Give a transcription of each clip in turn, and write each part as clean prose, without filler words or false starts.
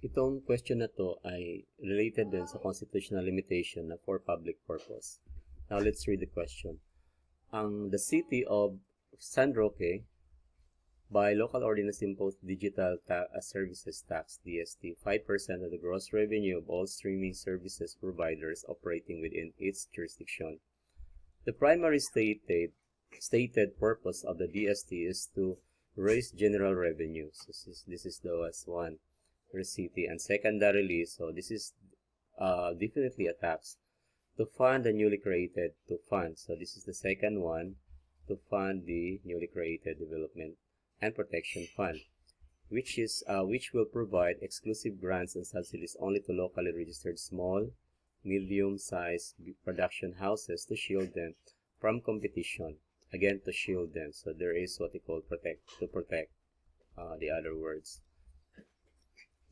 Itong question na to ay related din sa constitutional limitation na for public purpose. Now, let's read the question. The City of San Roque, by local ordinance imposed digital services tax, DST, 5% of the gross revenue of all streaming services providers operating within its jurisdiction. The primary stated purpose of the DST is to raise general revenues. This is the last one for the city. And secondarily, so this is definitely a tax to fund the newly created so this is the second one, to fund the newly created development and protection fund, which will provide exclusive grants and subsidies only to locally registered small, medium-sized production houses to shield them from competition. Again, to shield them. So there is what they call protect the other words.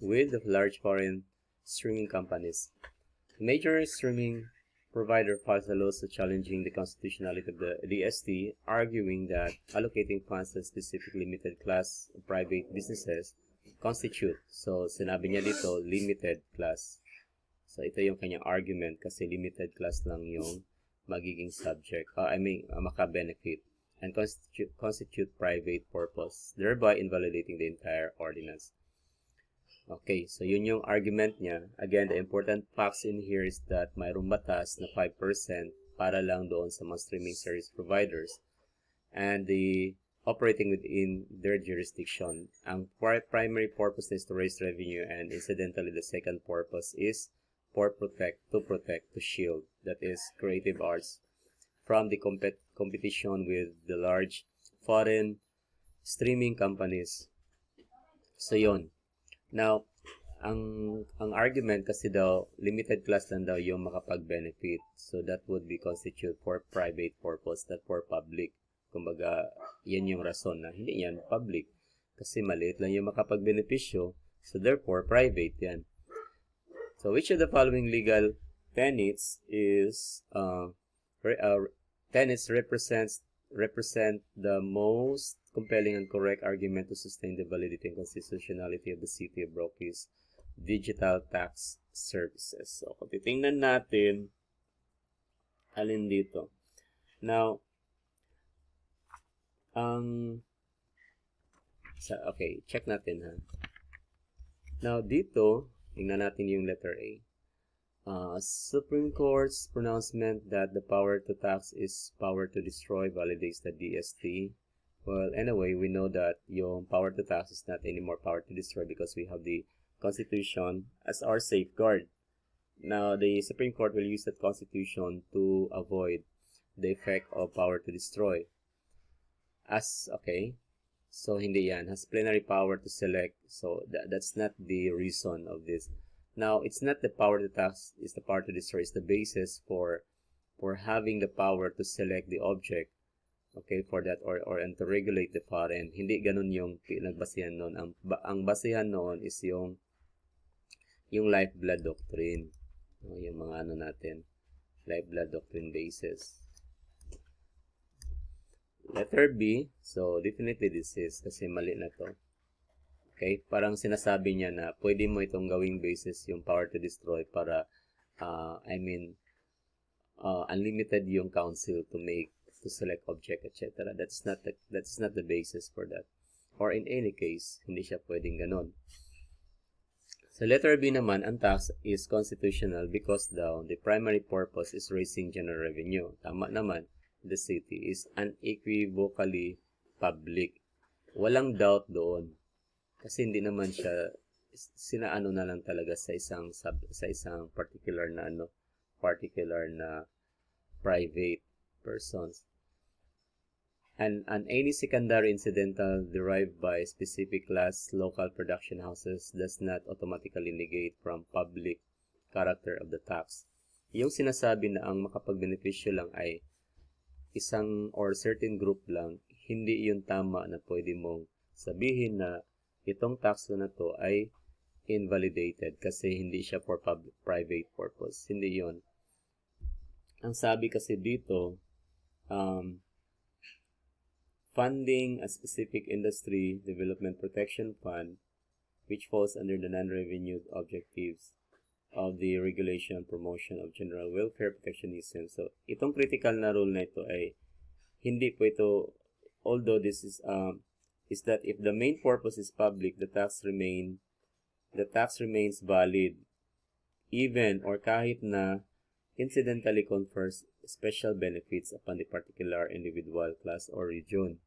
With the large foreign streaming companies, major streaming provider files a lawsuit challenging the constitutionality of the DST, arguing that allocating funds to specific limited class of private businesses constitute. So, sinabi niya dito, limited class. So, ito yung kanyang argument kasi limited class lang yung magiging subject, maka-benefit and constitute private purpose, thereby invalidating the entire ordinance. Okay, so yun yung argument niya. Again, the important facts in here is that mayroong batas na 5% para lang doon sa mga streaming service providers and the operating within their jurisdiction. Ang primary purpose is to raise revenue, and incidentally, the second purpose is to shield, that is creative arts, from the competition with the large foreign streaming companies. So yun. Now, ang argument kasi daw, limited class lang daw yung makapag-benefit. So that would be constitute for private purpose, not for public. Kumbaga, yan yung rason na hindi yan public. Kasi maliit lang yung makapag-benepisyo. So therefore, private yan. So which of the following legal tenets represent the most compelling and correct argument to sustain the validity and constitutionality of the City of Roque's digital tax services? So, kung titingnan natin, alin dito? Now, okay, check natin ha. Now, dito, tingnan natin yung letter A. Supreme Court's pronouncement that the power to tax is power to destroy validates the DST. Well, anyway, we know that yung power to tax is not anymore power to destroy because we have the Constitution as our safeguard. Now, the Supreme Court will use that Constitution to avoid the effect of power to destroy. So hindi yan. Has plenary power to select. So that's not the reason of this. Now, it's not the power to tax, it's the power to destroy. It's the basis for having the power to select the object, okay, for that, or and to regulate the foreign. Hindi ganun yung pinagbasihan noon. Ang basihan noon is yung lifeblood doctrine. Yung mga natin, lifeblood doctrine basis. Letter B, so definitely this is, kasi mali na to. Okay, parang sinasabi niya na pwede mo itong gawing basis yung power to destroy para, unlimited yung council to select object, etc. That's not the basis for that. Or in any case, hindi siya pwedeng ganon. Sa letter B naman, ang tax is constitutional because daw the primary purpose is raising general revenue. Tama naman, the city is unequivocally public. Walang doubt doon. Kasi hindi naman siya sinaano na lang talaga sa isang particular na private persons. And any secondary incidental derived by specific class local production houses does not automatically negate from public character of the tax. Yung sinasabi na ang makapagbenepisyo lang ay isang or certain group lang, hindi yun tama na pwede mong sabihin na itong tax na to ay invalidated kasi hindi siya for private purpose. Hindi yon. Ang sabi kasi dito, funding a specific industry development protection fund which falls under the non-revenue objectives of the regulation and promotion of general welfare protectionism. So, itong critical na rule na ito ay hindi po ito, although this is that if the main purpose is public, the tax remains valid even or kahit na incidentally confers special benefits upon the particular individual, class, or region.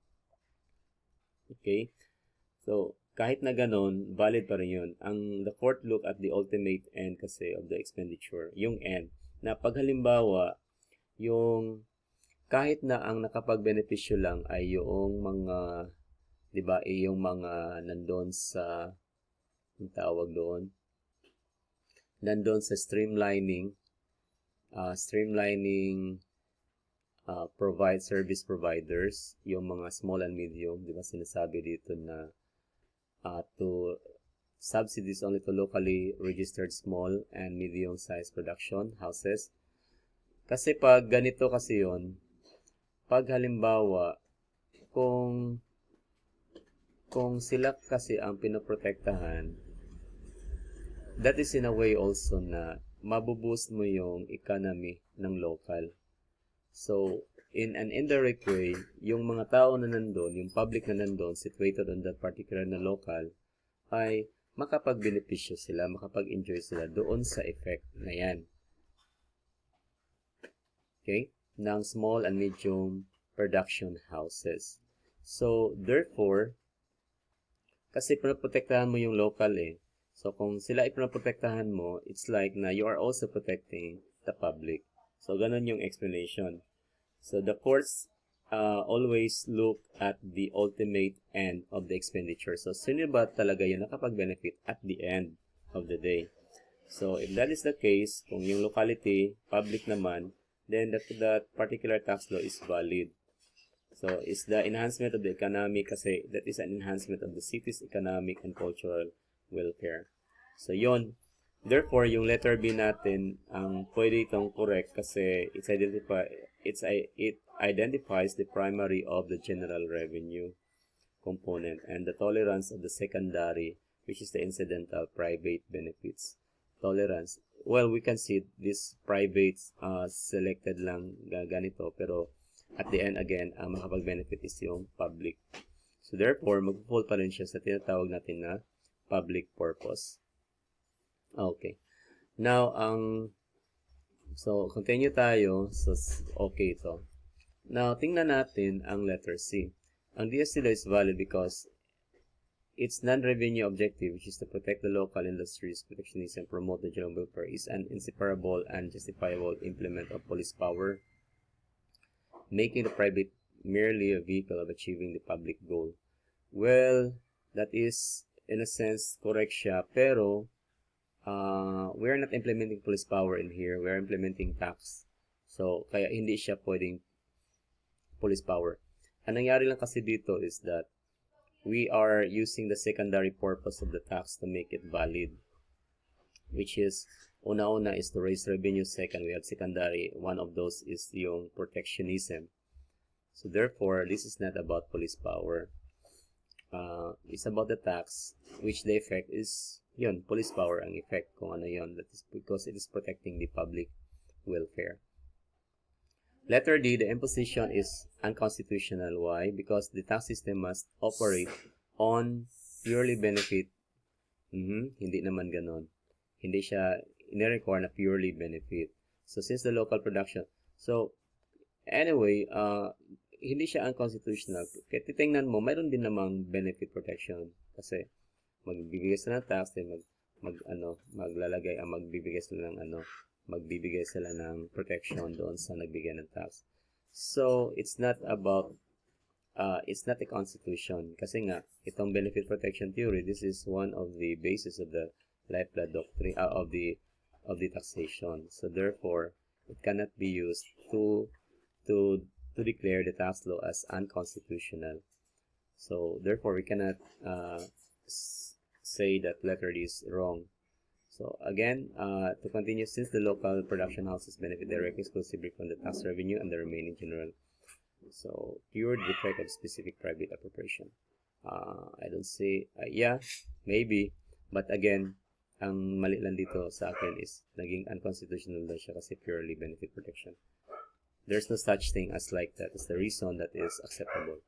Okay? So, kahit na ganon, valid pa rin yun. The court look at the ultimate end kasi of the expenditure, yung end, na pag halimbawa, yung kahit na ang nakapag-benepisyo lang ay yung mga, di ba, yung mga nandun sa, yung tawag doon, nandun sa streamlining provide service providers, yung mga small and medium, di ba sinasabi dito na to subsidies only to locally registered small and medium sized production houses. Kasi pag ganito kasi yon, pag halimbawa kung sila kasi ang pinoprotektahan, that is in a way also na mabuboost mo yung economy ng local. So, in an indirect way, yung mga tao na nandun, yung public na nandun, situated on that particular na local, ay makapag-benepisyo sila, makapag-enjoy sila doon sa effect na yan. Okay? Ng small and medium production houses. So, therefore, kasi pinaprotektahan mo yung local eh. So, kung sila ipinaprotektahan mo, it's like na you are also protecting the public. So, ganun yung explanation. So, the courts always look at the ultimate end of the expenditure. So, sino ba talaga yung nakapag-benefit at the end of the day? So, if that is the case, kung yung locality, public naman, then that particular tax law is valid. So, it's the enhancement of the economy kasi that is an enhancement of the city's economic and cultural welfare. So, yon. Therefore, yung letter B natin, pwede itong correct kasi it identifies the primary of the general revenue component and the tolerance of the secondary, which is the incidental private benefits. Tolerance. Well, we can see this private selected lang ganito, pero at the end again, makapag-benefit is yung public. So, therefore, mag-fall pa rin siya sa tinatawag natin na public purpose. Okay. Now, so, continue tayo. So, okay ito. Now, tingnan natin ang letter C. Ang DST law is valid because its non-revenue objective, which is to protect the local industries, protectionism, and promote the general welfare, is an inseparable and justifiable implement of police power, making the private merely a vehicle of achieving the public goal. Well, that is, in a sense, correct siya, pero we are not implementing police power in here. We are implementing tax. So, kaya hindi siya pwedeng police power. Ang nangyari lang kasi dito is that we are using the secondary purpose of the tax to make it valid. Which is, una-una is to raise revenue. Second, we have secondary. One of those is yung protectionism. So, therefore, this is not about police power. It's about the tax, which the effect is yun, police power ang effect kung ano yun. That is because it is protecting the public welfare. Letter D, the imposition is unconstitutional. Why? Because the tax system must operate on purely benefit. Hindi naman ganon. Hindi siya ine-require na purely benefit. So, since the local production. So, anyway, hindi siya unconstitutional. Kaya titingnan mo, mayroon din namang benefit protection. Kasi, magbibigay sila ng tax, then magbibigay sila ng protection doon sa nagbigay ng tax. So, it's not about, it's not a constitution. Kasi nga, itong benefit protection theory, this is one of the basis of the lifeblood doctrine, of the taxation. So, therefore, it cannot be used to declare the tax law as unconstitutional. So, therefore, we cannot say that letter D is wrong. So again, to continue, since the local production houses benefit directly exclusively from the tax revenue and the remaining general, so pure defect of specific private appropriation. I don't say, yeah, maybe, But again, ang mali lang dito sa akin is naging unconstitutional na siya kasi purely benefit protection. There's no such thing as like that. It's the reason that is acceptable.